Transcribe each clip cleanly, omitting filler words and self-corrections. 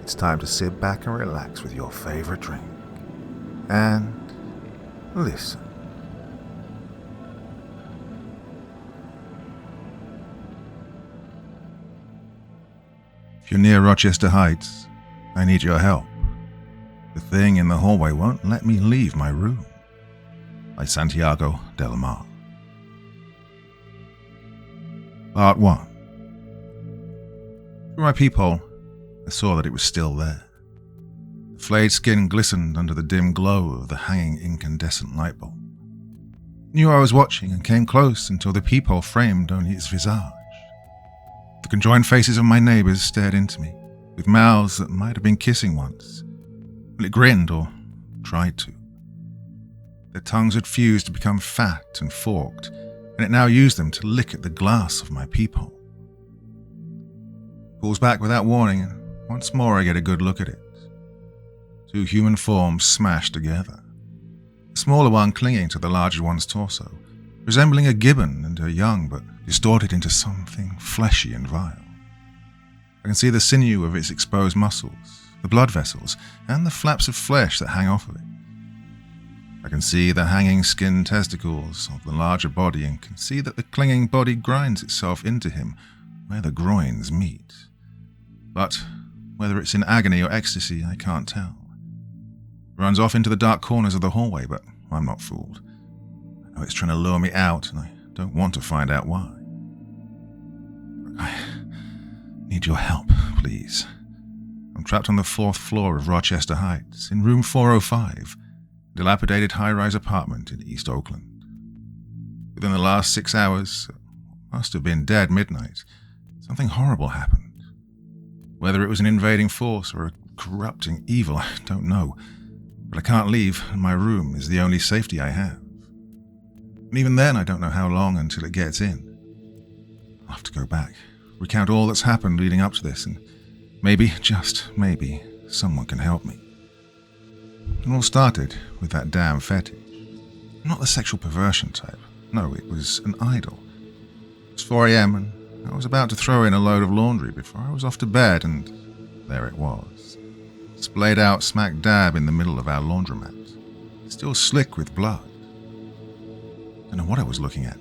it's time to sit back and relax with your favorite drink. And listen. If you're near Rocherster Heights, I need your help. The thing in the hallway won't let me leave my room. By Santiago Delmar. Part 1. Through my peephole, I saw that it was still there. The flayed skin glistened under the dim glow of the hanging incandescent light bulb. I knew I was watching and came close until the peephole framed only its visage. The conjoined faces of my neighbours stared into me, with mouths that might have been kissing once. Well, it grinned, or tried to. Their tongues had fused to become fat and forked, and it now used them to lick at the glass of my peephole. It pulls back without warning, and once more I get a good look at it. Two human forms smashed together. The smaller one clinging to the larger one's torso, resembling a gibbon and her young, but distorted into something fleshy and vile. I can see the sinew of its exposed muscles, the blood vessels, and the flaps of flesh that hang off of it. I can see the hanging skin testicles of the larger body and can see that the clinging body grinds itself into him where the groins meet. But whether it's in agony or ecstasy, I can't tell. It runs off into the dark corners of the hallway, but I'm not fooled. I know it's trying to lure me out, and I don't want to find out why. I need your help, please. I'm trapped on the 4th floor of Rocherster Heights, in room 405, a dilapidated high-rise apartment in East Oakland. Within the last 6 hours, must have been dead midnight, something horrible happened. Whether it was an invading force or a corrupting evil, I don't know, but I can't leave, and my room is the only safety I have. And even then, I don't know how long until it gets in. I'll have to go back, recount all that's happened leading up to this, and maybe, just maybe, someone can help me. It all started with that damn fetish. Not the sexual perversion type. No, it was an idol. It was 4 a.m. and I was about to throw in a load of laundry before I was off to bed, and there it was. Splayed out smack dab in the middle of our laundromat, still slick with blood. I don't know what I was looking at.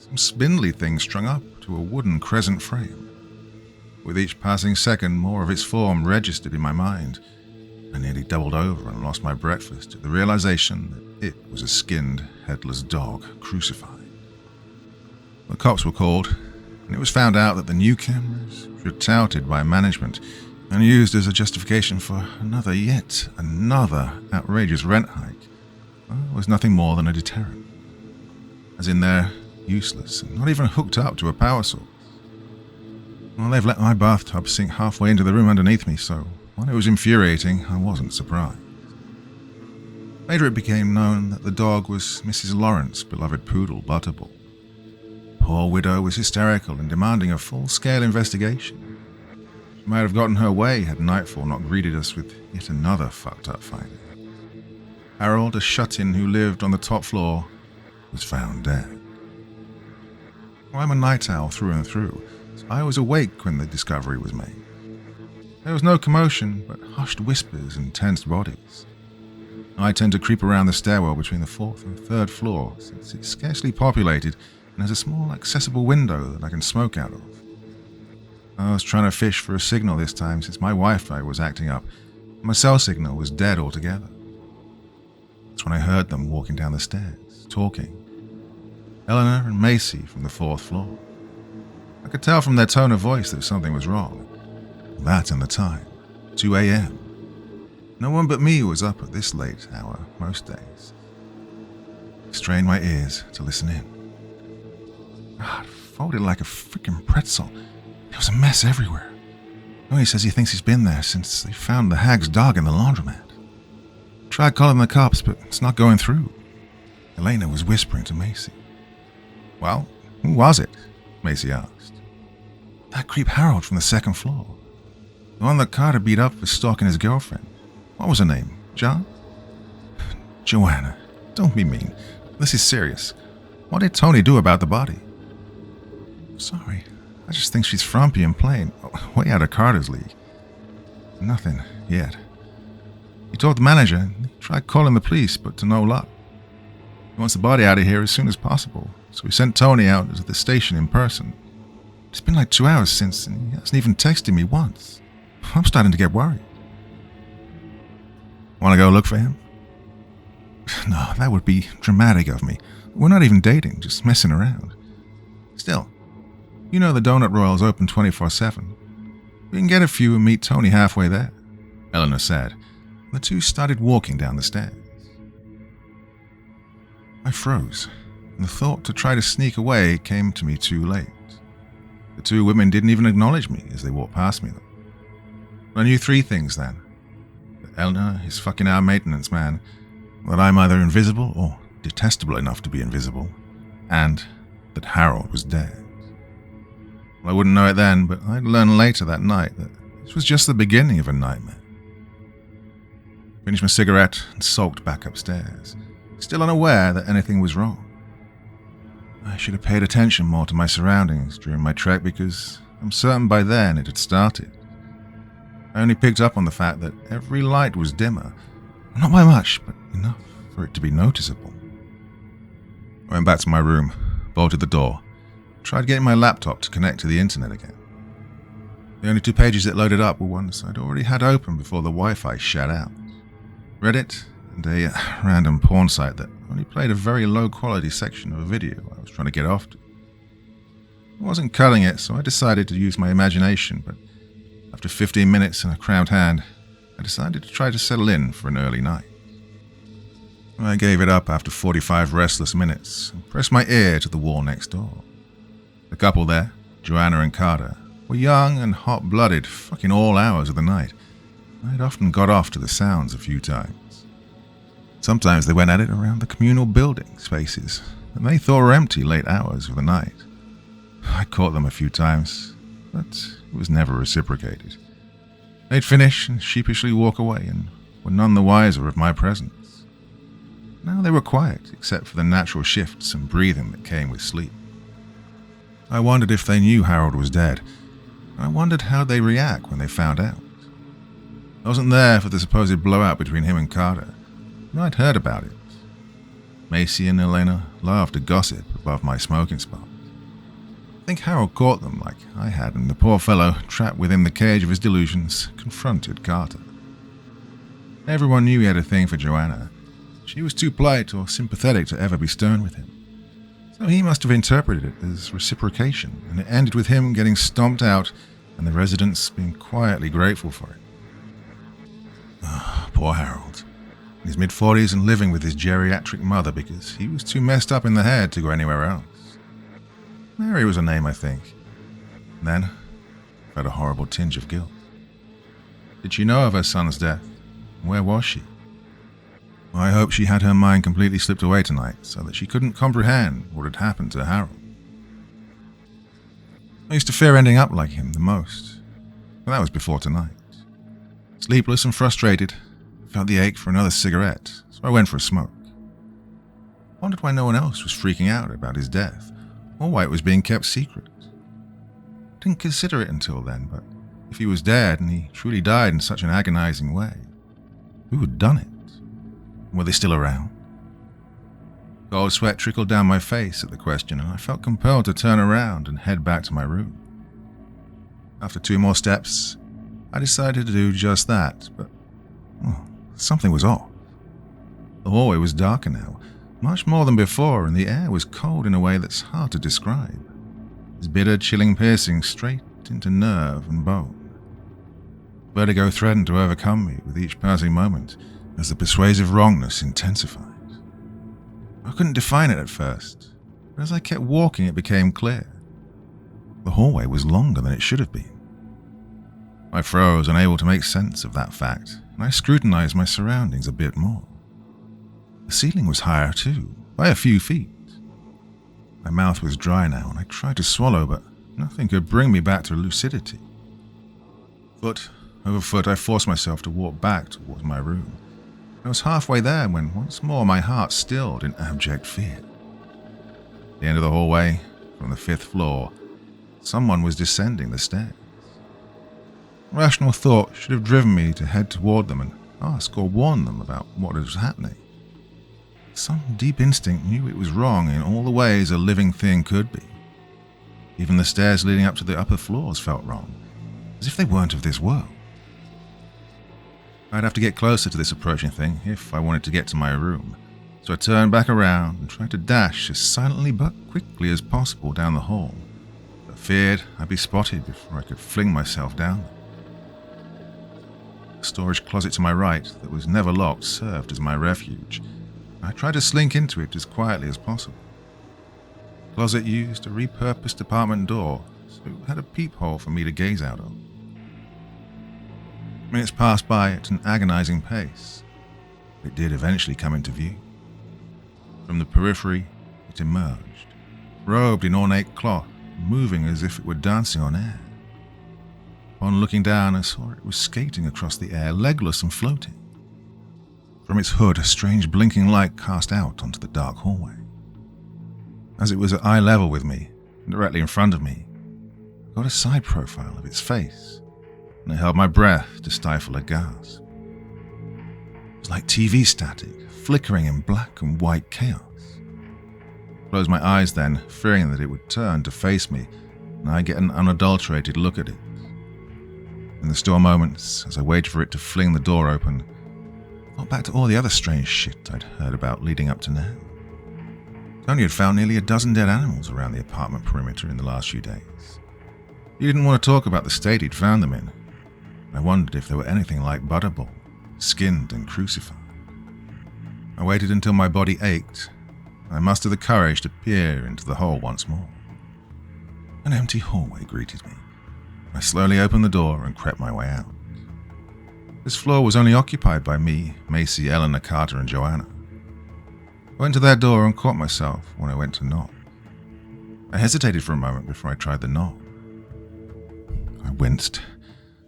Some spindly thing strung up to a wooden crescent frame. With each passing second, more of its form registered in my mind. I nearly doubled over and lost my breakfast at the realization that it was a skinned, headless dog crucified. The cops were called, and it was found out that the new cameras, which were touted by management and used as a justification for yet another outrageous rent hike, was nothing more than a deterrent. As in they're useless and not even hooked up to a power source. Well, they've let my bathtub sink halfway into the room underneath me, so while it was infuriating, I wasn't surprised. Later it became known that the dog was Mrs. Lawrence's beloved poodle, Butterball. The poor widow was hysterical and demanding a full-scale investigation. She might have gotten her way had nightfall not greeted us with yet another fucked-up finding. Harold, a shut-in who lived on the top floor, was found dead. Well, I'm a night owl through and through, so I was awake when the discovery was made. There was no commotion, but hushed whispers and tensed bodies. I tend to creep around the stairwell between the 4th and 3rd floor, since it's scarcely populated and has a small accessible window that I can smoke out of. I was trying to fish for a signal this time since my Wi-Fi was acting up, and my cell signal was dead altogether. That's when I heard them walking down the stairs, talking. Eleanor and Macy from the 4th floor. I could tell from their tone of voice that something was wrong. That and the time, 2 a.m. No one but me was up at this late hour most days. I strained my ears to listen in. God, folded like a freaking pretzel. There was a mess everywhere. Tony says he thinks he's been there since they found the hag's dog in the laundromat. Tried calling the cops, but it's not going through. Elena was whispering to Macy. Well, who was it? Macy asked. That creep Harold from the 2nd floor. The one that Carter beat up for stalking his girlfriend. What was her name? John? Joanna, don't be mean. This is serious. What did Tony do about the body? Sorry, I just think she's frumpy and plain, way out of Carter's league. Nothing yet. He told the manager and he tried calling the police, but to no luck. He wants the body out of here as soon as possible, so we sent Tony out to the station in person. It's been like 2 hours since, and he hasn't even texted me once. I'm starting to get worried. Want to go look for him? No, that would be dramatic of me. We're not even dating, just messing around. Still, you know the Donut Royal's open 24/7. We can get a few and meet Tony halfway there, Eleanor said. The two started walking down the stairs. I froze, and the thought to try to sneak away came to me too late. The two women didn't even acknowledge me as they walked past me, though. But I knew 3 things then. That Eleanor is fucking our maintenance man, that I'm either invisible or detestable enough to be invisible, and that Harold was dead. Well, I wouldn't know it then, but I'd learn later that night that this was just the beginning of a nightmare. Finished my cigarette and sulked back upstairs, still unaware that anything was wrong. I should have paid attention more to my surroundings during my trek because I'm certain by then it had started. I only picked up on the fact that every light was dimmer, not by much, but enough for it to be noticeable. I went back to my room, bolted the door, tried getting my laptop to connect to the internet again. The only 2 pages that loaded up were ones I'd already had open before the Wi-Fi shut out. Reddit and a random porn site that only played a very low-quality section of a video I was trying to get off to. I wasn't cutting it, so I decided to use my imagination, but after 15 minutes and a cramped hand, I decided to try to settle in for an early night. I gave it up after 45 restless minutes and pressed my ear to the wall next door. The couple there, Joanna and Carter, were young and hot-blooded fucking all hours of the night. I'd often got off to the sounds a few times. Sometimes they went at it around the communal building spaces that they thought were empty late hours of the night. I caught them a few times, but it was never reciprocated. They'd finish and sheepishly walk away and were none the wiser of my presence. Now they were quiet, except for the natural shifts and breathing that came with sleep. I wondered if they knew Harold was dead. I wondered how they'd react when they found out. I wasn't there for the supposed blowout between him and Carter, but I'd heard about it. Macy and Elena loved to gossip above my smoking spot. I think Harold caught them like I had, and the poor fellow, trapped within the cage of his delusions, confronted Carter. Everyone knew he had a thing for Joanna. She was too polite or sympathetic to ever be stern with him. So he must have interpreted it as reciprocation, and it ended with him getting stomped out and the residents being quietly grateful for it. Poor Harold. In his mid-40s and living with his geriatric mother because he was too messed up in the head to go anywhere else. Mary was her name, I think. And then, I felt a horrible tinge of guilt. Did she know of her son's death? Where was she? I hope she had her mind completely slipped away tonight so that she couldn't comprehend what had happened to Harold. I used to fear ending up like him the most, but that was before tonight. Sleepless and frustrated, I felt the ache for another cigarette, so I went for a smoke. I wondered why no one else was freaking out about his death, or why it was being kept secret. I didn't consider it until then, but if he was dead and he truly died in such an agonizing way, who had done it? Were they still around? Cold sweat trickled down my face at the question, and I felt compelled to turn around and head back to my room. After 2 more steps, I decided to do just that, but something was off. The hallway was darker now, much more than before, and the air was cold in a way that's hard to describe. Its bitter, chilling piercing straight into nerve and bone. Vertigo threatened to overcome me with each passing moment as the persuasive wrongness intensified. I couldn't define it at first, but as I kept walking it became clear. The hallway was longer than it should have been. I froze, unable to make sense of that fact, and I scrutinized my surroundings a bit more. The ceiling was higher too, by a few feet. My mouth was dry now, and I tried to swallow, but nothing could bring me back to lucidity. Foot over foot, I forced myself to walk back towards my room. I was halfway there when once more my heart stilled in abject fear. At the end of the hallway, from the 5th floor, someone was descending the stairs. Rational thought should have driven me to head toward them and ask or warn them about what was happening. Some deep instinct knew it was wrong in all the ways a living thing could be. Even the stairs leading up to the upper floors felt wrong, as if they weren't of this world. I'd have to get closer to this approaching thing if I wanted to get to my room, so I turned back around and tried to dash as silently but quickly as possible down the hall, but feared I'd be spotted before I could fling myself down them. The storage closet to my right that was never locked served as my refuge. I tried to slink into it as quietly as possible. The closet used a repurposed apartment door, so it had a peephole for me to gaze out of. Minutes passed by at an agonizing pace. It did eventually come into view. From the periphery, it emerged, robed in ornate cloth, moving as if it were dancing on air. Upon looking down, I saw it was skating across the air, legless and floating. From its hood, a strange blinking light cast out onto the dark hallway. As it was at eye level with me, directly in front of me, I got a side profile of its face, and I held my breath to stifle a gasp. It was like TV static, flickering in black and white chaos. I closed my eyes then, fearing that it would turn to face me, and I'd get an unadulterated look at it. In the still moments, as I waited for it to fling the door open, I thought back to all the other strange shit I'd heard about leading up to now. Tony had found nearly a dozen dead animals around the apartment perimeter in the last few days. He didn't want to talk about the state he'd found them in. I wondered if they were anything like Butterball, skinned and crucified. I waited until my body ached, and I mustered the courage to peer into the hole once more. An empty hallway greeted me. I slowly opened the door and crept my way out. This floor was only occupied by me, Macy, Eleanor, Carter, and Joanna. I went to their door and caught myself when I went to knock. I hesitated for a moment before I tried the knob. I winced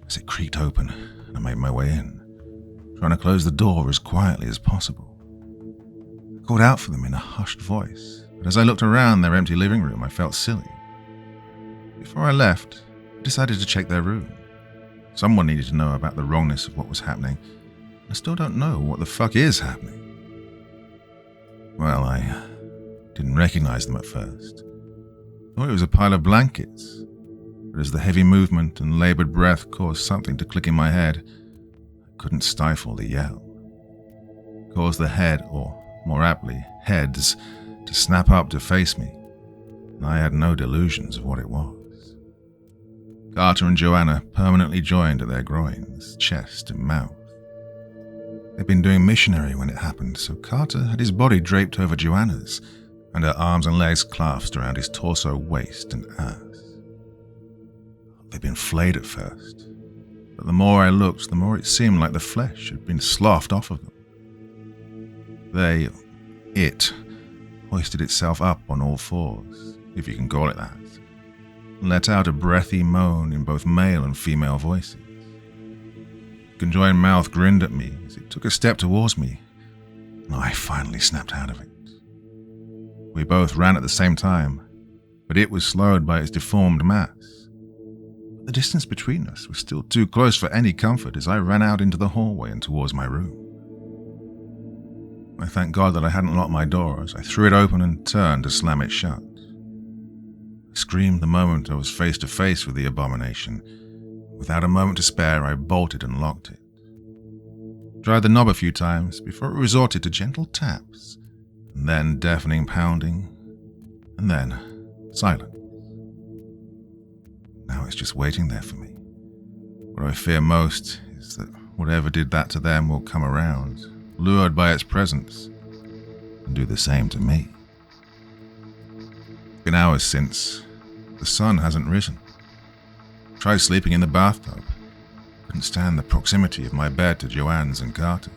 as it creaked open, and I made my way in, trying to close the door as quietly as possible. I called out for them in a hushed voice, but as I looked around their empty living room, I felt silly. Before I left, I decided to check their room. Someone needed to know about the wrongness of what was happening. I still don't know what the fuck is happening. Well, I didn't recognize them at first. I thought it was a pile of blankets, but as the heavy movement and labored breath caused something to click in my head, I couldn't stifle the yell. It caused the head, or more aptly, heads, to snap up to face me, and I had no delusions of what it was. Carter and Joanna permanently joined at their groins, chest, and mouth. They'd been doing missionary when it happened, so Carter had his body draped over Joanna's, and her arms and legs clasped around his torso, waist, and ass. They'd been flayed at first, but the more I looked, the more it seemed like the flesh had been sloughed off of them. It, hoisted itself up on all fours, if you can call it that, and let out a breathy moan in both male and female voices. The conjoined mouth grinned at me as it took a step towards me, and I finally snapped out of it. We both ran at the same time, but it was slowed by its deformed mass. But the distance between us was still too close for any comfort as I ran out into the hallway and towards my room. I thank God that I hadn't locked my door as I threw it open and turned to slam it shut. I screamed the moment I was face to face with the abomination. Without a moment to spare, I bolted and locked it. Tried the knob a few times before it resorted to gentle taps, and then deafening pounding, and then silence. Now it's just waiting there for me. What I fear most is that whatever did that to them will come around, lured by its presence, and do the same to me. It's been hours since. The sun hasn't risen. Tried sleeping in the bathtub. Couldn't stand the proximity of my bed to Joanne's and Carter's.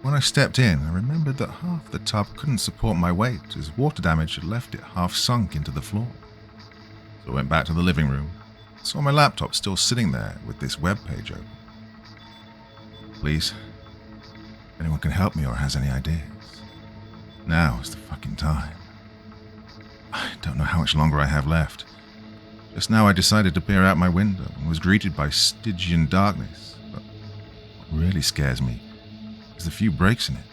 When I stepped in, I remembered that half the tub couldn't support my weight as water damage had left it half sunk into the floor. So I went back to the living room, saw my laptop still sitting there with this web page open. Please, if anyone can help me or has any ideas, now is the fucking time. I don't know how much longer I have left. Just now I decided to peer out my window and was greeted by Stygian darkness, but what really scares me is the few breaks in it.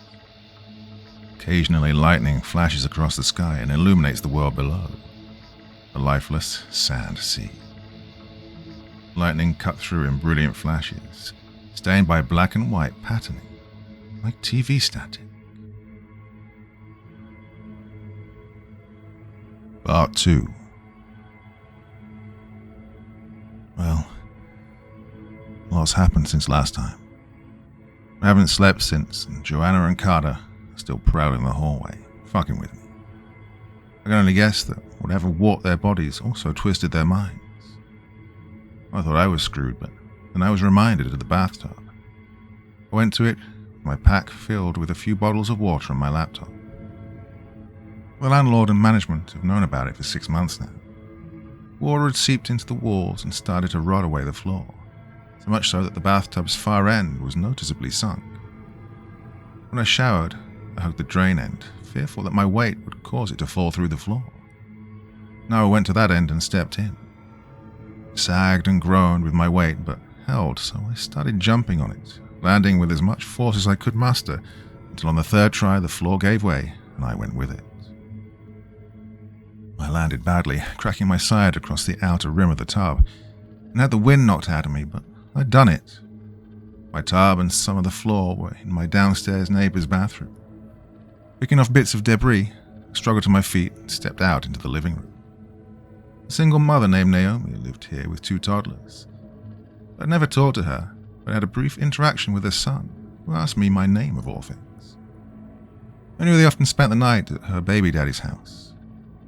Occasionally lightning flashes across the sky and illuminates the world below, a lifeless sand sea. Lightning cut through in brilliant flashes, stained by black and white patterning, like TV static. Part 2. Well, lots happened since last time. I haven't slept since, and Joanna and Carter are still prowling the hallway, fucking with me. I can only guess that whatever warped their bodies also twisted their minds. I thought I was screwed, but then I was reminded of the bathtub. I went to it, my pack filled with a few bottles of water and my laptop. The landlord and management have known about it for 6 months now. Water had seeped into the walls and started to rot away the floor, so much so that the bathtub's far end was noticeably sunk. When I showered, I hugged the drain end, fearful that my weight would cause it to fall through the floor. Now I went to that end and stepped in. It sagged and groaned with my weight, but held, so I started jumping on it, landing with as much force as I could muster, until on the third try the floor gave way and I went with it. I landed badly, cracking my side across the outer rim of the tub, and had the wind knocked out of me, but I'd done it. My tub and some of the floor were in my downstairs neighbor's bathroom. Picking off bits of debris, I struggled to my feet and stepped out into the living room. A single mother named Naomi lived here with 2 toddlers. I'd never talked to her, but had a brief interaction with her son, who asked me my name of all things. I knew they often spent the night at her baby daddy's house.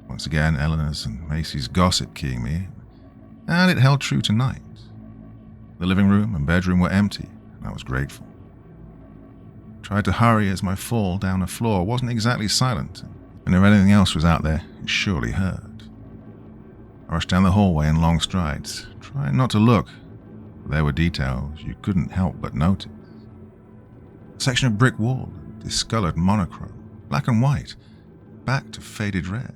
Once again, Eleanor's and Macy's gossip keying me in, and it held true tonight. The living room and bedroom were empty, and I was grateful. I tried to hurry as my fall down a floor wasn't exactly silent, and if anything else was out there, it surely heard. I rushed down the hallway in long strides, trying not to look, but there were details you couldn't help but notice. A section of brick wall, discolored monochrome, black and white, back to faded red.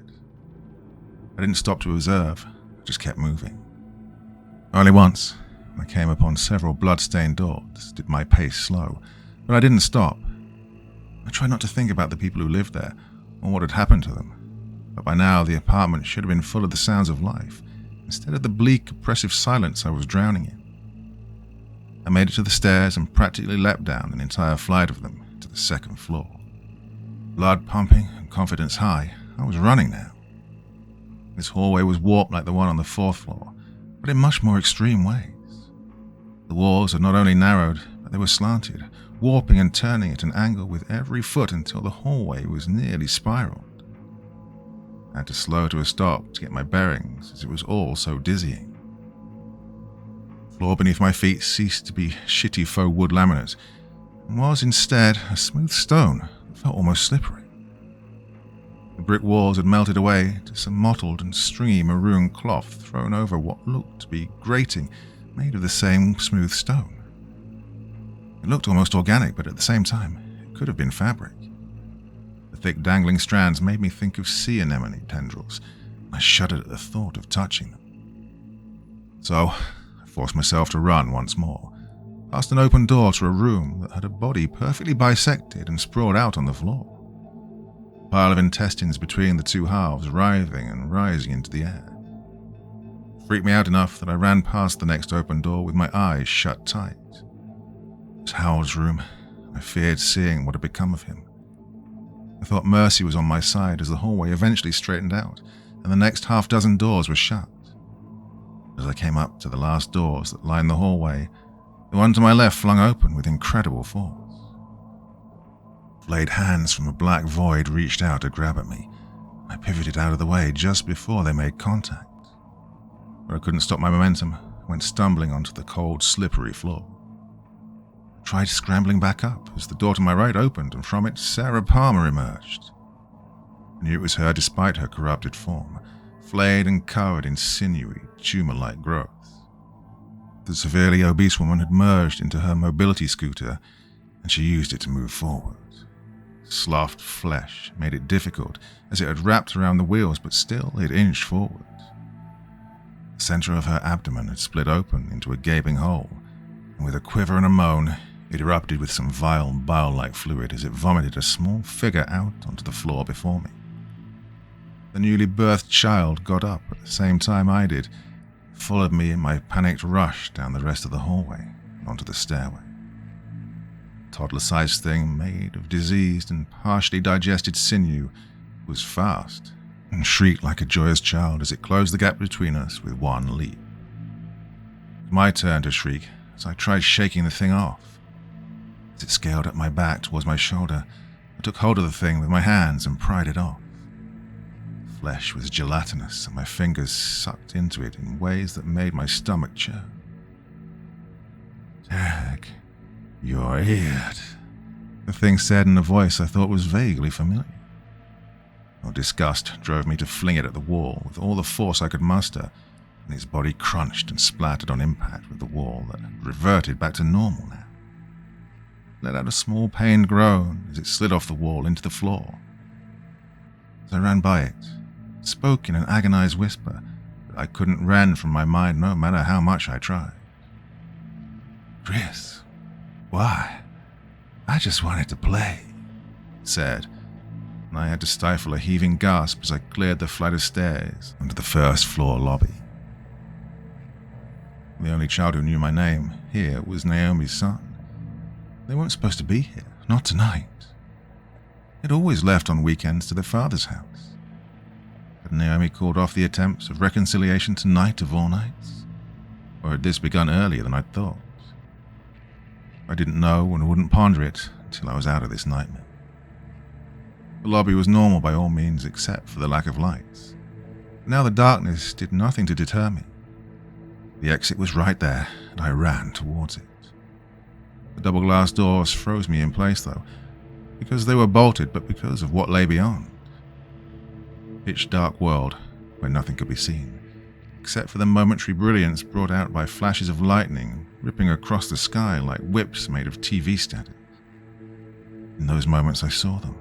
I didn't stop to observe, I just kept moving. Only once, when I came upon several blood-stained doors, did my pace slow, but I didn't stop. I tried not to think about the people who lived there, or what had happened to them, but by now the apartment should have been full of the sounds of life, instead of the bleak, oppressive silence I was drowning in. I made it to the stairs and practically leapt down an entire flight of them to the 2nd floor. Blood pumping and confidence high, I was running now. This hallway was warped like the one on the 4th floor, but in much more extreme ways. The walls had not only narrowed, but they were slanted, warping and turning at an angle with every foot until the hallway was nearly spiraled. I had to slow to a stop to get my bearings, as it was all so dizzying. The floor beneath my feet ceased to be shitty faux wood laminate, and was instead a smooth stone that felt almost slippery. The brick walls had melted away to some mottled and stringy maroon cloth thrown over what looked to be grating made of the same smooth stone. It looked almost organic, but at the same time, it could have been fabric. The thick dangling strands made me think of sea anemone tendrils, and I shuddered at the thought of touching them. So, I forced myself to run once more, past an open door to a room that had a body perfectly bisected and sprawled out on the floor. A pile of intestines between the 2 halves writhing and rising into the air. It freaked me out enough that I ran past the next open door with my eyes shut tight. It was Howard's room. I feared seeing what had become of him. I thought mercy was on my side as the hallway eventually straightened out and the next 6 doors were shut. As I came up to the last doors that lined the hallway, the one to my left flung open with incredible force. Flayed hands from a black void reached out to grab at me. I pivoted out of the way just before they made contact. But I couldn't stop my momentum, went stumbling onto the cold, slippery floor. I tried scrambling back up as the door to my right opened and from it Sarah Palmer emerged. I knew it was her despite her corrupted form, flayed and covered in sinewy, tumor-like growth. The severely obese woman had merged into her mobility scooter and she used it to move forward. Sloughed flesh made it difficult as it had wrapped around the wheels, but still it inched forward. The center of her abdomen had split open into a gaping hole, and with a quiver and a moan, it erupted with some vile, bile-like fluid as it vomited a small figure out onto the floor before me. The newly birthed child got up at the same time I did, followed me in my panicked rush down the rest of the hallway and onto the stairway. A toddler-sized thing made of diseased and partially digested sinew was fast and shrieked like a joyous child as it closed the gap between us with one leap. It was my turn to shriek as I tried shaking the thing off. As it scaled up my back towards my shoulder, I took hold of the thing with my hands and pried it off. The flesh was gelatinous and my fingers sucked into it in ways that made my stomach churn. "Tag, you're it," the thing said in a voice I thought was vaguely familiar. Disgust drove me to fling it at the wall with all the force I could muster, and its body crunched and splattered on impact with the wall that had reverted back to normal now. It let out a small pained groan as it slid off the wall into the floor. As I ran by it, it spoke in an agonized whisper that I couldn't rend from my mind no matter how much I tried. "Chris, why? I just wanted to play," it said, and I had to stifle a heaving gasp as I cleared the flight of stairs into the first-floor lobby. The only child who knew my name here was Naomi's son. They weren't supposed to be here, not tonight. They'd always left on weekends to their father's house. Had Naomi called off the attempts of reconciliation tonight of all nights? Or had this begun earlier than I'd thought? I didn't know and wouldn't ponder it until I was out of this nightmare. The lobby was normal by all means except for the lack of lights. Now the darkness did nothing to deter me. The exit was right there, and I ran towards it. The double glass doors froze me in place though, because they were bolted, but because of what lay beyond. Pitch dark world where nothing could be seen, except for the momentary brilliance brought out by flashes of lightning ripping across the sky like whips made of TV static. In those moments I saw them.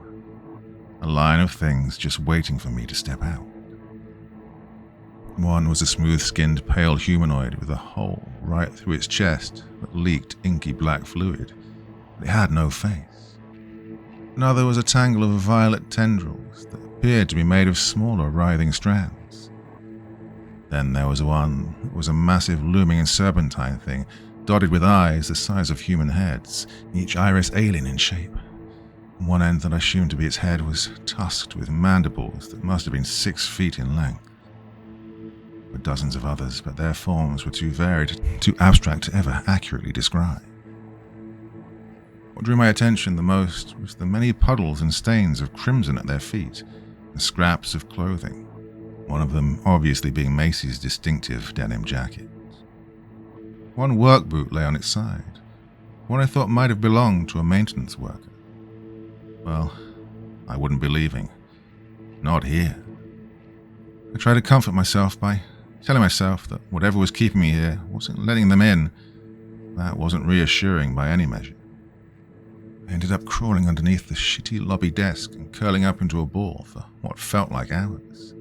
A line of things just waiting for me to step out. One was a smooth-skinned, pale humanoid with a hole right through its chest that leaked inky black fluid, but it had no face. Another was a tangle of violet tendrils that appeared to be made of smaller, writhing strands. Then there was one that was a massive, looming serpentine thing, dotted with eyes the size of human heads, each iris alien in shape. One end that I assumed to be its head was tusked with mandibles that must have been 6 feet in length. There were dozens of others, but their forms were too varied, too abstract to ever accurately describe. What drew my attention the most was the many puddles and stains of crimson at their feet, and scraps of clothing, one of them obviously being Macy's distinctive denim jacket. One work boot lay on its side, one I thought might have belonged to a maintenance worker. Well, I wouldn't be leaving. Not here. I tried to comfort myself by telling myself that whatever was keeping me here wasn't letting them in. That wasn't reassuring by any measure. I ended up crawling underneath the shitty lobby desk and curling up into a ball for what felt like hours.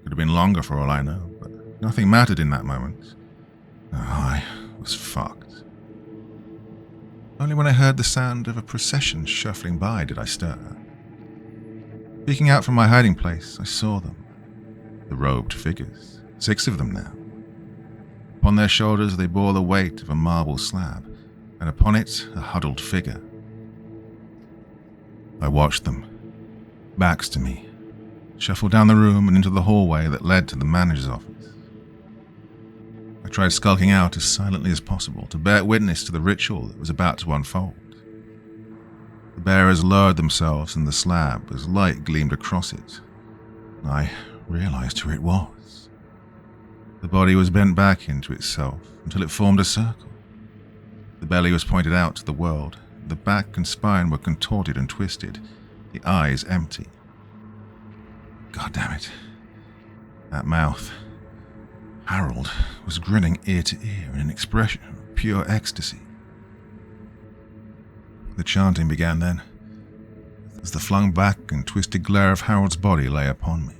Could have been longer for all I know, but nothing mattered in that moment. I was fucked. Only when I heard the sound of a procession shuffling by did I stir. Peeking out from my hiding place, I saw them. The robed figures, 6 of them now. Upon their shoulders they bore the weight of a marble slab, and upon it a huddled figure. I watched them, backs to me, shuffle down the room and into the hallway that led to the manager's office. I tried skulking out as silently as possible to bear witness to the ritual that was about to unfold. The bearers lowered themselves in the slab as light gleamed across it. I realized who it was. The body was bent back into itself until it formed a circle. The belly was pointed out to the world. The back and spine were contorted and twisted, the eyes empty. God damn it. That mouth. Harold was grinning ear to ear in an expression of pure ecstasy. The chanting began then, as the flung back and twisted glare of Harold's body lay upon me.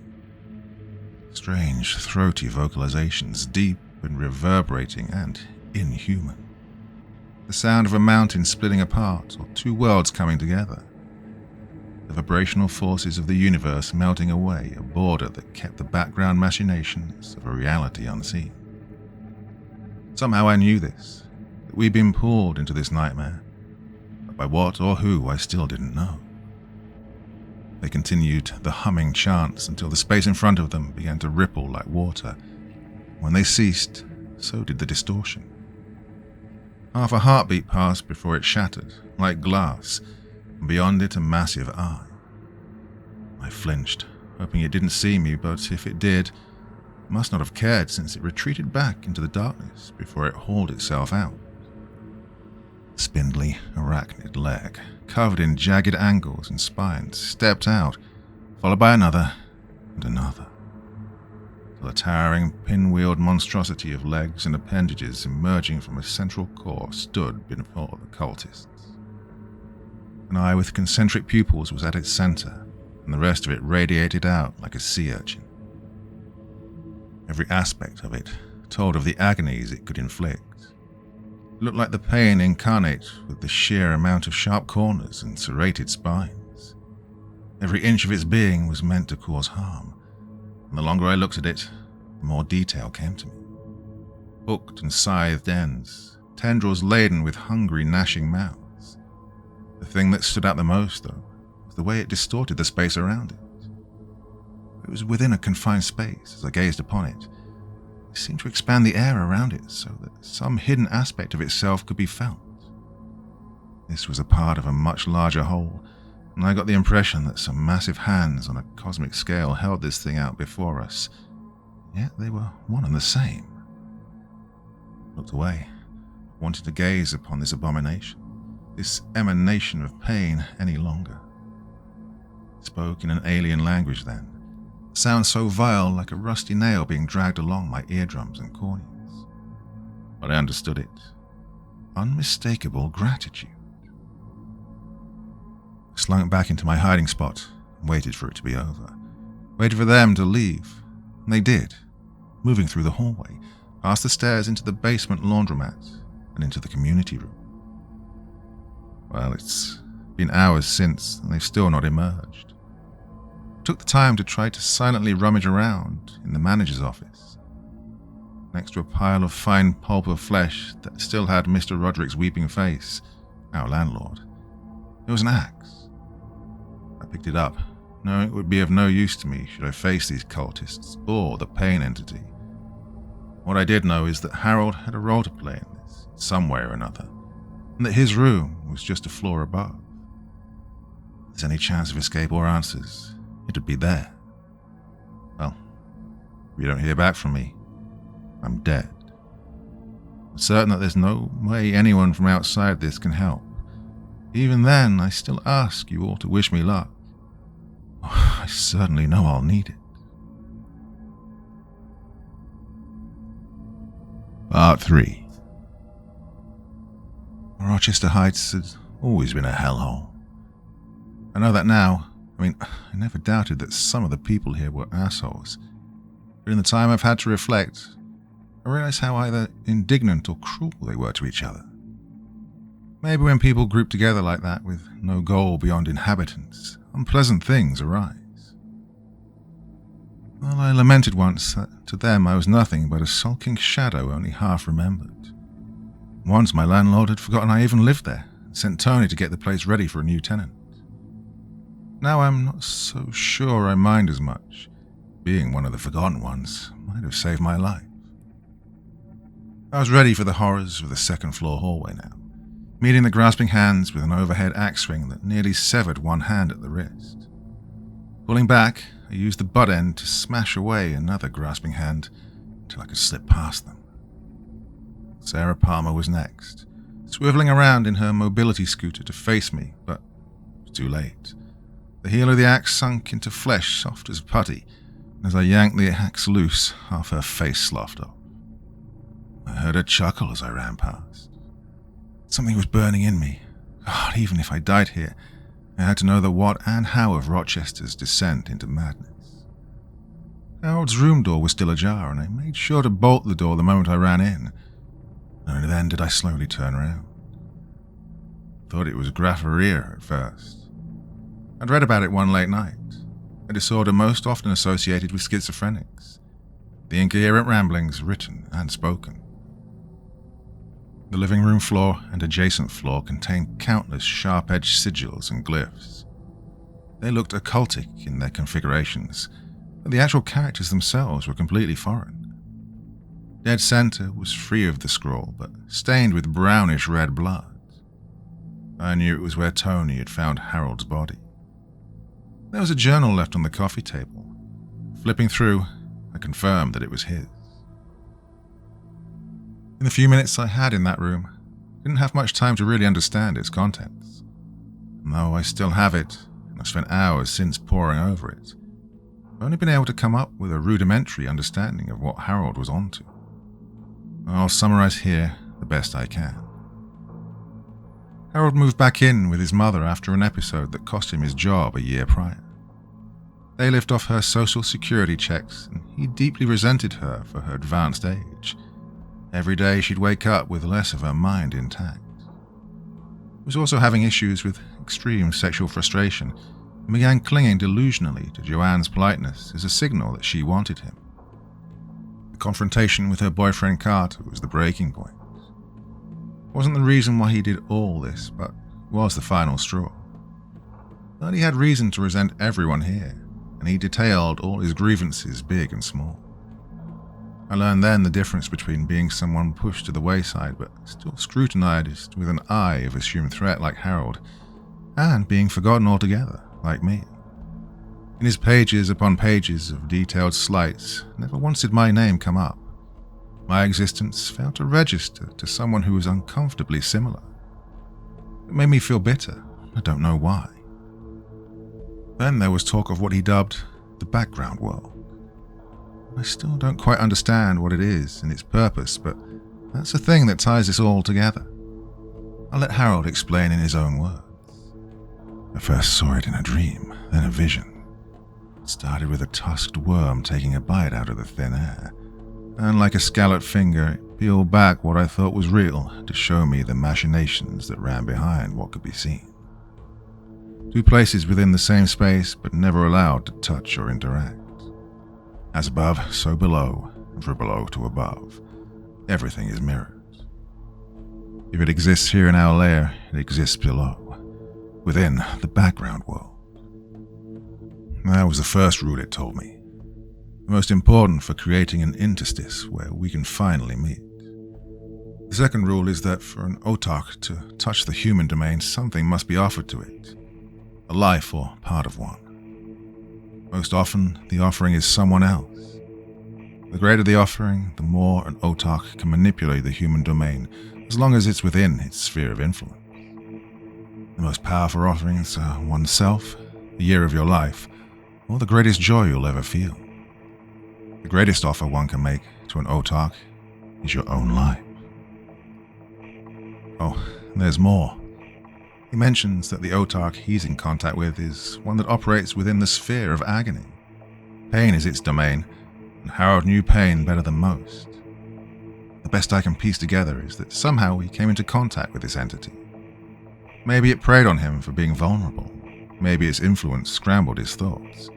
Strange, throaty vocalizations, deep and reverberating and inhuman. The sound of a mountain splitting apart, or two worlds coming together. The vibrational forces of the universe melting away, a border that kept the background machinations of a reality unseen. Somehow I knew this, that we'd been pulled into this nightmare, but by what or who I still didn't know. They continued the humming chants until the space in front of them began to ripple like water. When they ceased, so did the distortion. Half a heartbeat passed before it shattered, like glass, and beyond it a massive eye. I flinched, hoping it didn't see me, but if it did, it must not have cared since it retreated back into the darkness before it hauled itself out. The spindly, arachnid leg, covered in jagged angles and spines, stepped out, followed by another and another, till a towering, pinwheeled monstrosity of legs and appendages emerging from a central core stood before the cultists. An eye with concentric pupils was at its center, and the rest of it radiated out like a sea urchin. Every aspect of it told of the agonies it could inflict. It looked like the pain incarnate with the sheer amount of sharp corners and serrated spines. Every inch of its being was meant to cause harm, and the longer I looked at it, the more detail came to me. Hooked and scythed ends, tendrils laden with hungry, gnashing mouths. The thing that stood out the most, though, was the way it distorted the space around it. It was within a confined space as I gazed upon it. It seemed to expand the air around it so that some hidden aspect of itself could be felt. This was a part of a much larger whole, and I got the impression that some massive hands on a cosmic scale held this thing out before us, yet they were one and the same. I looked away, wanting to gaze upon this abomination, this emanation of pain any longer. It spoke in an alien language then, a sound so vile like a rusty nail being dragged along my eardrums and corneas. But I understood it. Unmistakable gratitude. I slunk back into my hiding spot and waited for it to be over. Waited for them to leave. And they did, moving through the hallway, past the stairs into the basement laundromat and into the community room. Well, it's been hours since, and they've still not emerged. I took the time to try to silently rummage around in the manager's office. Next to a pile of fine pulp of flesh that still had Mr. Roderick's weeping face, our landlord, there was an axe. I picked it up, knowing it would be of no use to me should I face these cultists or the pain entity. What I did know is that Harold had a role to play in this, some way or another, and that his room was just a floor above. If there's any chance of escape or answers, it would be there. Well, if you don't hear back from me, I'm dead. I'm certain that there's no way anyone from outside this can help. Even then, I still ask you all to wish me luck. I certainly know I'll need it. Part 3. Rocherster Heights had always been a hellhole. I know that now. I never doubted that some of the people here were assholes. But in the time I've had to reflect, I realize how either indignant or cruel they were to each other. Maybe when people group together like that with no goal beyond inhabitants, unpleasant things arise. Well, I lamented once that to them I was nothing but a sulking shadow only half remembered. Once my landlord had forgotten I even lived there and sent Tony to get the place ready for a new tenant. Now I'm not so sure I mind as much. Being one of the forgotten ones might have saved my life. I was ready for the horrors of the second floor hallway now, meeting the grasping hands with an overhead axe swing that nearly severed one hand at the wrist. Pulling back, I used the butt end to smash away another grasping hand until I could slip past them. Sarah Palmer was next, swiveling around in her mobility scooter to face me, but it was too late. The heel of the axe sunk into flesh soft as putty, and as I yanked the axe loose, half her face sloughed off. I heard her chuckle as I ran past. Something was burning in me. God, even if I died here, I had to know the what and how of Rochester's descent into madness. Harold's room door was still ajar, and I made sure to bolt the door the moment I ran in. Only then did I slowly turn around. Thought it was graphorrhea at first. I'd read about it one late night, a disorder most often associated with schizophrenics. The incoherent ramblings, written and spoken. The living room floor and adjacent floor contained countless sharp-edged sigils and glyphs. They looked occultic in their configurations, but the actual characters themselves were completely foreign. Dead center was free of the scroll, but stained with brownish red blood. I knew it was where Tony had found Harold's body. There was a journal left on the coffee table. Flipping through, I confirmed that it was his. In the few minutes I had in that room, I didn't have much time to really understand its contents. And though I still have it, and I've spent hours since poring over it, I've only been able to come up with a rudimentary understanding of what Harold was onto. I'll summarize here the best I can. Harold moved back in with his mother after an episode that cost him his job a year prior. They lived off her social security checks, and he deeply resented her for her advanced age. Every day she'd wake up with less of her mind intact. He was also having issues with extreme sexual frustration and began clinging delusionally to Joanne's politeness as a signal that she wanted him. The confrontation with her boyfriend Carter was the breaking point. It wasn't the reason why he did all this, but was the final straw. But he had reason to resent everyone here, and he detailed all his grievances, big and small. I learned then the difference between being someone pushed to the wayside but still scrutinized with an eye of assumed threat like Harold, and being forgotten altogether like me. In his pages upon pages of detailed slights, never once did my name come up. My existence failed to register to someone who was uncomfortably similar. It made me feel bitter. I don't know why. Then there was talk of what he dubbed the background world. I still don't quite understand what it is and its purpose, but that's the thing that ties this all together. I'll let Harold explain in his own words. I first saw it in a dream, then a vision. It started with a tusked worm taking a bite out of the thin air, and like a scalloped finger, it peeled back what I thought was real to show me the machinations that ran behind what could be seen. Two places within the same space, but never allowed to touch or interact. As above, so below, and from below to above. Everything is mirrored. If it exists here in our lair, it exists below, within the background world. That was the first rule it told me. The most important for creating an interstice where we can finally meet. The second rule is that for an otak to touch the human domain, something must be offered to it. A life or part of one. Most often, the offering is someone else. The greater the offering, the more an otak can manipulate the human domain, as long as it's within its sphere of influence. The most powerful offerings are oneself, the year of your life, or the greatest joy you'll ever feel. The greatest offer one can make to an otak is your own life. Oh, there's more. He mentions that the otak he's in contact with is one that operates within the sphere of agony. Pain is its domain, and Harold knew pain better than most. The best I can piece together is that somehow he came into contact with this entity. Maybe it preyed on him for being vulnerable. Maybe its influence scrambled his thoughts.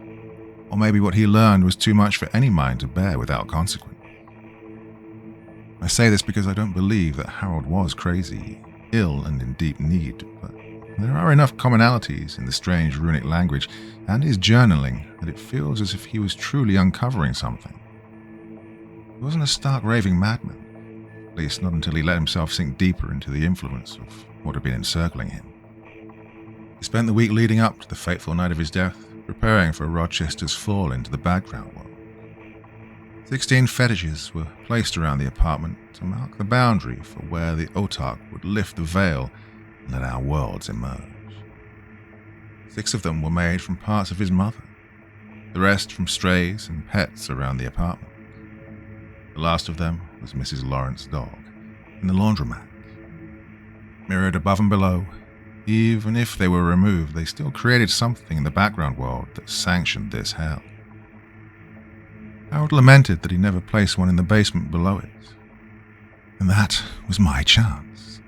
Or maybe what he learned was too much for any mind to bear without consequence. I say this because I don't believe that Harold was crazy, ill and in deep need, but there are enough commonalities in the strange runic language and his journaling that it feels as if he was truly uncovering something. He wasn't a stark raving madman, at least not until he let himself sink deeper into the influence of what had been encircling him. He spent the week leading up to the fateful night of his death preparing for Rochester's fall into the background world. 16 fetishes were placed around the apartment to mark the boundary for where the otak would lift the veil and let our worlds emerge. 6 of them were made from parts of his mother, the rest from strays and pets around the apartment. The last of them was Mrs. Lawrence's dog, in the laundromat. Mirrored above and below, even if they were removed, they still created something in the background world that sanctioned this hell. Harold lamented that he never placed one in the basement below it. And that was my chance.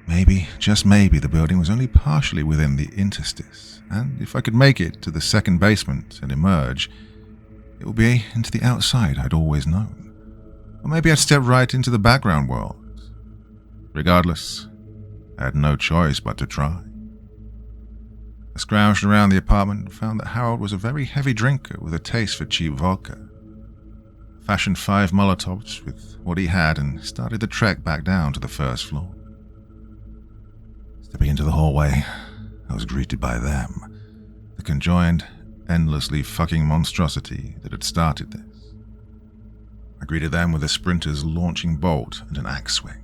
Maybe, just maybe, the building was only partially within the interstice, and if I could make it to the second basement and emerge, it would be into the outside I'd always known. Or maybe I'd step right into the background world. Regardless, I had no choice but to try. I scrounged around the apartment and found that Harold was a very heavy drinker with a taste for cheap vodka. I fashioned 5 Molotovs with what he had and started the trek back down to the first floor. Stepping into the hallway, I was greeted by them, the conjoined, endlessly fucking monstrosity that had started this. I greeted them with a sprinter's launching bolt and an axe swing.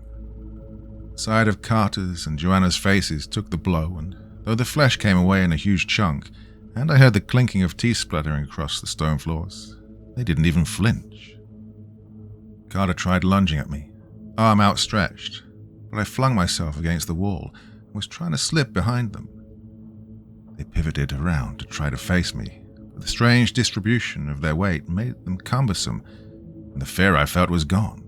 The sight of Carter's and Joanna's faces took the blow, and though the flesh came away in a huge chunk, and I heard the clinking of teeth splattering across the stone floors, they didn't even flinch. Carter tried lunging at me, arm outstretched, but I flung myself against the wall and was trying to slip behind them. They pivoted around to try to face me, but the strange distribution of their weight made them cumbersome, and the fear I felt was gone.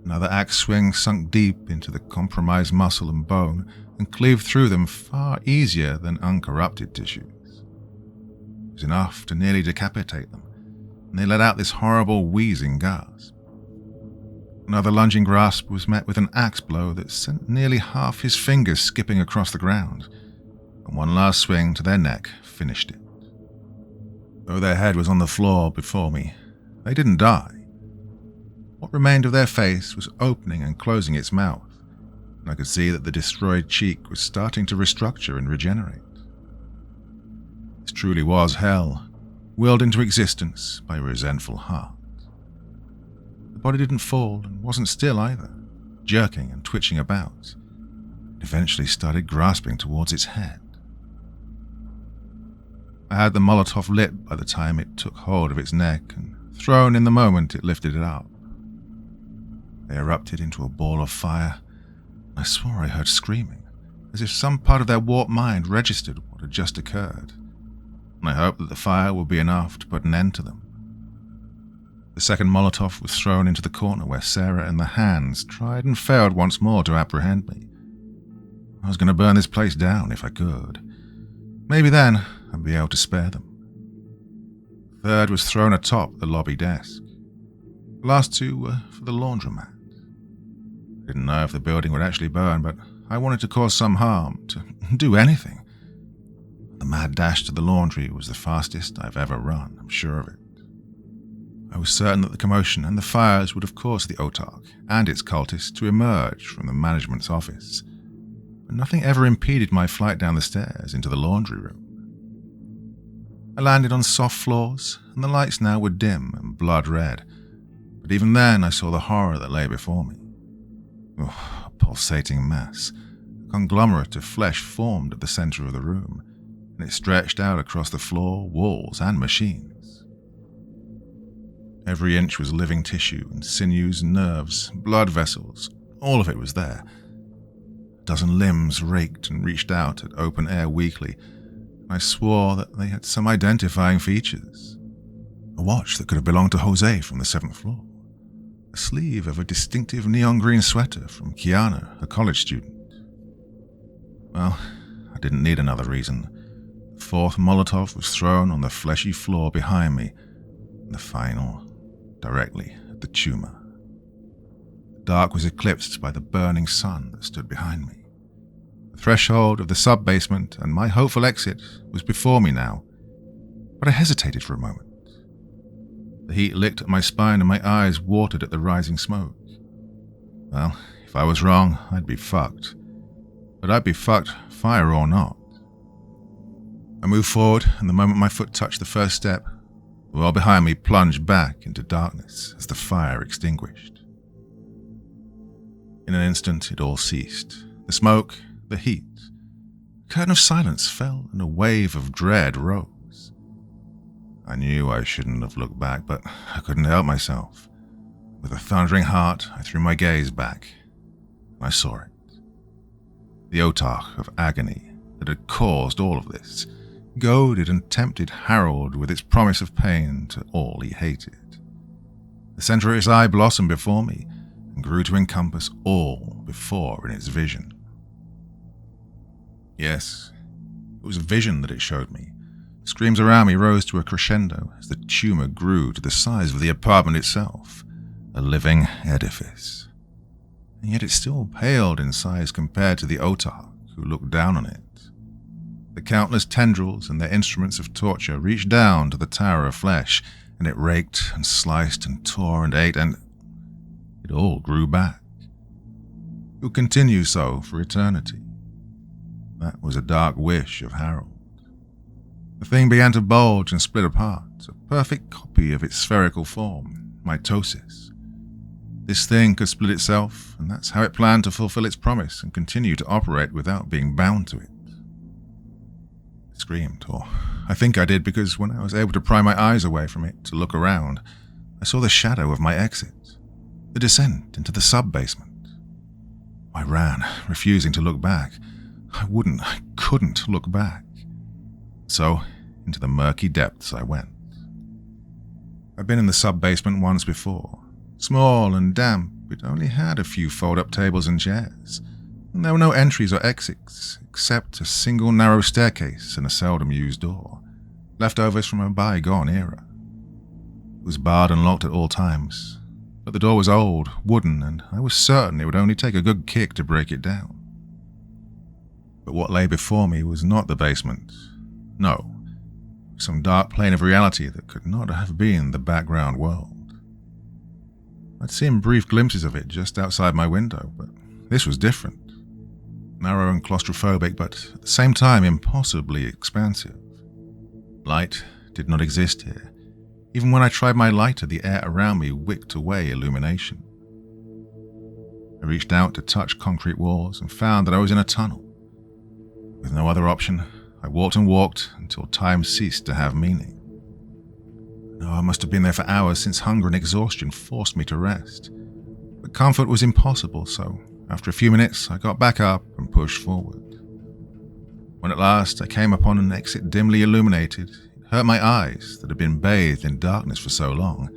Another axe swing sunk deep into the compromised muscle and bone and cleaved through them far easier than uncorrupted tissues. It was enough to nearly decapitate them, and they let out this horrible wheezing gasp. Another lunging grasp was met with an axe blow that sent nearly half his fingers skipping across the ground, and one last swing to their neck finished it. Though their head was on the floor before me, they didn't die. What remained of their face was opening and closing its mouth, and I could see that the destroyed cheek was starting to restructure and regenerate. This truly was hell, willed into existence by a resentful heart. The body didn't fall and wasn't still either, jerking and twitching about. It eventually started grasping towards its head. I had the Molotov lit by the time it took hold of its neck and thrown in the moment it lifted it up. They erupted into a ball of fire, and I swore I heard screaming, as if some part of their warped mind registered what had just occurred, and I hoped that the fire would be enough to put an end to them. The second Molotov was thrown into the corner where Sarah and the hands tried and failed once more to apprehend me. I was going to burn this place down if I could. Maybe then I'd be able to spare them. The third was thrown atop the lobby desk. The last 2 were for the laundromat. I didn't know if the building would actually burn, but I wanted to cause some harm, to do anything. The mad dash to the laundry was the fastest I've ever run, I'm sure of it. I was certain that the commotion and the fires would have caused the Otark and its cultists to emerge from the management's office, but nothing ever impeded my flight down the stairs into the laundry room. I landed on soft floors, and the lights now were dim and blood red, but even then I saw the horror that lay before me. A pulsating mass, a conglomerate of flesh formed at the center of the room, and it stretched out across the floor, walls, and machines. Every inch was living tissue and sinews, nerves, blood vessels, all of it was there. A dozen limbs raked and reached out at open air weakly, and I swore that they had some identifying features. A watch that could have belonged to Jose from the 7th floor. A sleeve of a distinctive neon green sweater from Kiana, a college student. Well, I didn't need another reason. The 4th Molotov was thrown on the fleshy floor behind me, and the final directly at the tumor. The dark was eclipsed by the burning sun that stood behind me. The threshold of the sub-basement and my hopeful exit was before me now, but I hesitated for a moment. The heat licked at my spine and my eyes watered at the rising smoke. Well, if I was wrong, I'd be fucked. But I'd be fucked, fire or not. I moved forward, and the moment my foot touched the first step, the world behind me plunged back into darkness as the fire extinguished. In an instant, it all ceased. The smoke, the heat. A curtain of silence fell, and a wave of dread rose. I knew I shouldn't have looked back, but I couldn't help myself. With a thundering heart, I threw my gaze back. I saw it. The Otark of agony that had caused all of this, goaded and tempted Harold with its promise of pain to all he hated. The centre of its eye blossomed before me and grew to encompass all before in its vision. Yes, it was a vision that it showed me. Screams around me rose to a crescendo as the tumour grew to the size of the apartment itself, a living edifice. And yet it still paled in size compared to the autarch who looked down on it. The countless tendrils and their instruments of torture reached down to the tower of flesh, and it raked and sliced and tore and ate, and it all grew back. It would continue so for eternity. That was a dark wish of Harold. The thing began to bulge and split apart, a perfect copy of its spherical form, mitosis. This thing could split itself, and that's how it planned to fulfill its promise and continue to operate without being bound to it. I screamed, or I think I did, because when I was able to pry my eyes away from it to look around, I saw the shadow of my exit, the descent into the sub-basement. I ran, refusing to look back. I couldn't look back. So, into the murky depths I went. I'd been in the sub-basement once before. Small and damp, it only had a few fold-up tables and chairs, and there were no entries or exits, except a single narrow staircase and a seldom-used door, leftovers from a bygone era. It was barred and locked at all times, but the door was old, wooden, and I was certain it would only take a good kick to break it down. But what lay before me was not the basement. No, some dark plane of reality that could not have been the background world. I'd seen brief glimpses of it just outside my window, but this was different. Narrow and claustrophobic, but at the same time impossibly expansive. Light did not exist here. Even when I tried my lighter, the air around me wicked away illumination. I reached out to touch concrete walls and found that I was in a tunnel. With no other option, I walked and walked until time ceased to have meaning. I must have been there for hours, since hunger and exhaustion forced me to rest. But comfort was impossible, so after a few minutes I got back up and pushed forward. When at last I came upon an exit dimly illuminated, it hurt my eyes that had been bathed in darkness for so long,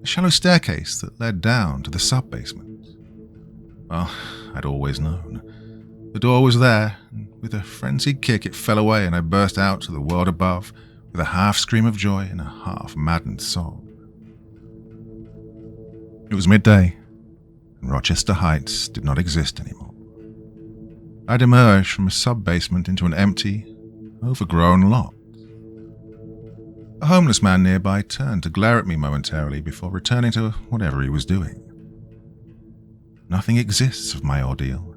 a shallow staircase that led down to the sub-basement. Well, I'd always known. The door was there, and with a frenzied kick it fell away and I burst out to the world above, with a half scream of joy and a half-maddened sob. It was midday, and Rocherster Heights did not exist anymore. I'd emerged from a sub-basement into an empty, overgrown lot. A homeless man nearby turned to glare at me momentarily before returning to whatever he was doing. Nothing exists of my ordeal,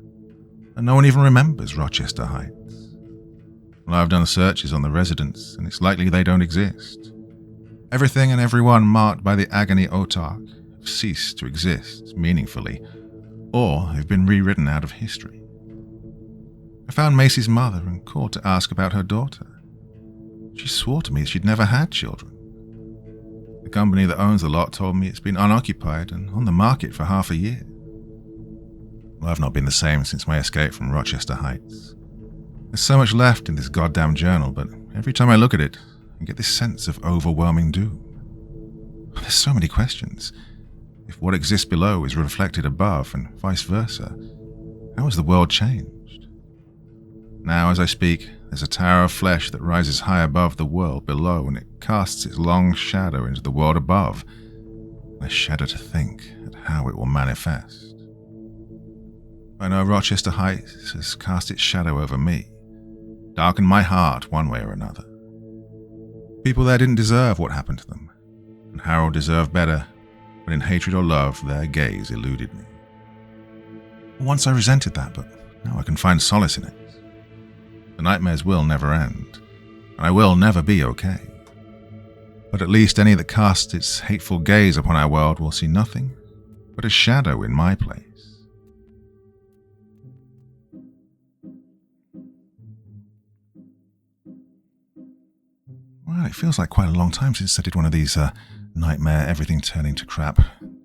and no one even remembers Rocherster Heights. Well, I've done searches on the residents, and it's likely they don't exist. Everything and everyone marked by the agony autarch have ceased to exist meaningfully, or have been rewritten out of history. I found Macy's mother and called to ask about her daughter. She swore to me she'd never had children. The company that owns the lot told me it's been unoccupied and on the market for half a year. Well, I've not been the same since my escape from Rocherster Heights. There's so much left in this goddamn journal, but every time I look at it, I get this sense of overwhelming doom. There's so many questions. If what exists below is reflected above, and vice versa, how has the world changed? Now, as I speak, there's a tower of flesh that rises high above the world below, and it casts its long shadow into the world above. I shudder to think at how it will manifest. I know Rocherster Heights has cast its shadow over me, darkened my heart one way or another. People there didn't deserve what happened to them, and Harold deserved better, but in hatred or love, their gaze eluded me. Once I resented that, but now I can find solace in it. The nightmares will never end, and I will never be okay. But at least any that casts its hateful gaze upon our world will see nothing but a shadow in my place. Well, it feels like quite a long time since I did one of these nightmare, everything turning to crap,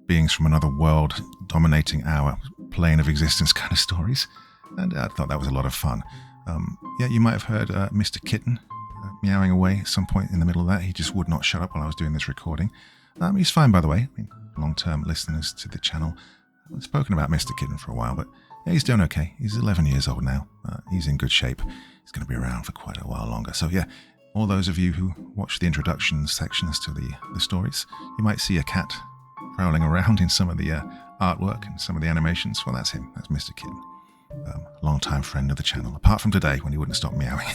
beings from another world dominating our plane of existence kind of stories, and I thought that was a lot of fun. Yeah, you might have heard Mr. Kitten meowing away at some point in the middle of that. He just would not shut up while I was doing this recording. He's fine, by the way. I mean, long-term listeners to the channel, I've spoken about Mr. Kitten for a while, but yeah, he's doing okay. He's 11 years old now. He's in good shape. He's going to be around for quite a while longer. So yeah, all those of you who watch the introduction sections to the stories, you might see a cat prowling around in some of the artwork and some of the animations. Well, that's him. That's Mr. Kitten. Long-time friend of the channel, apart from today when he wouldn't stop meowing.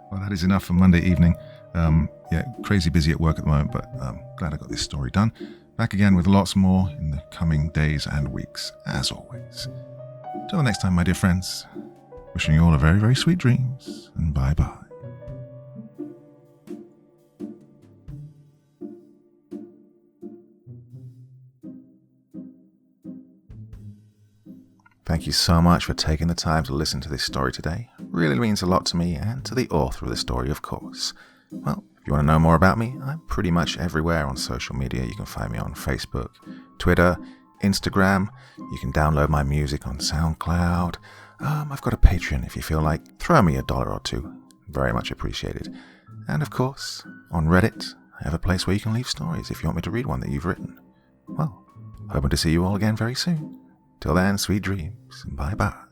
Well, that is enough for Monday evening. Yeah, crazy busy at work at the moment, but glad I got this story done. Back again with lots more in the coming days and weeks, as always. Till the next time, my dear friends, wishing you all a very, very sweet dreams, and bye-bye. Thank you so much for taking the time to listen to this story today. It really means a lot to me and to the author of the story, of course. Well, if you want to know more about me, I'm pretty much everywhere on social media. You can find me on Facebook, Twitter, Instagram. You can download my music on SoundCloud. I've got a Patreon if you feel like. Throw me $1 or $2. Very much appreciated. And of course, on Reddit, I have a place where you can leave stories if you want me to read one that you've written. Well, hoping to see you all again very soon. Till then, sweet dreams, and bye-bye.